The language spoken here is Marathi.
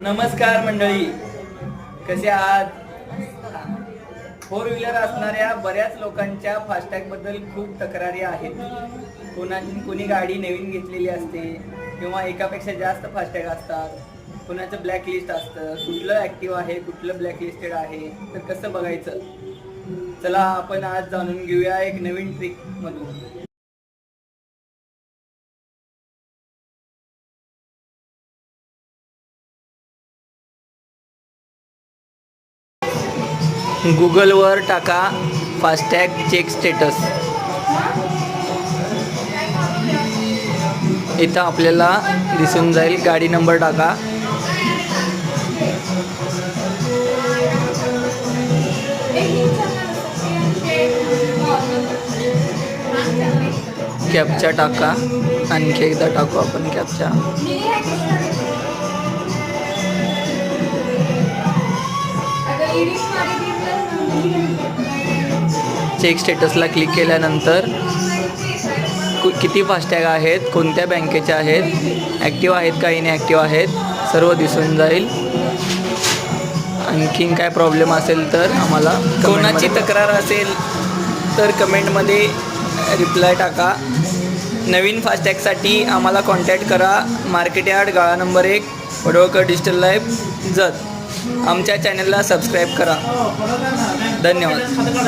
नमस्कार मंडळी, कसे आहात? फोर व्हीलर असणाऱ्या बऱ्याच लोकांच्या फास्टॅग बद्दल खूप तक्रारी आहेत. कोणी गाडी नवीन घेतलेली असते किंवा एकापेक्षा जास्त फास्टॅग असतात. कोणाचं ब्लॅक लिस्ट असतं, कुठलं ॲक्टिव्ह आहे कुठलं ब्लॅक लिस्टेड आहे, तर कसं बघायचं? चला आपण आज जाणून घेऊया एक नवीन ट्रिक मधून. गुगलवर टाका फास्टॅग चेक स्टेटस. इथं आपल्याला दिसून जाईल. गाडी नंबर टाका. कॅप्चा टाका. आणखी एकदा टाकू आपण कॅप्चा. चेक स्टेटसला क्लिक केल्यानंतर किती फास्टॅग आहेत, कोणत्या बँकेचे आहेत, ॲक्टिव्ह आहेत का इनॲक्टिव्ह आहेत, सर्व दिसून जाईल. आणखीन काय प्रॉब्लेम असेल तर आम्हाला, कोणाची तक्रार असेल तर कमेंटमध्ये रिप्लाय टाका. नवीन फास्टॅगसाठी आम्हाला कॉन्टॅक्ट करा. मार्केट यार्ड, गाळा number 1, Padwalkar digital life, Jat. आमच्या चॅनलला सबस्क्राईब करा. धन्यवाद.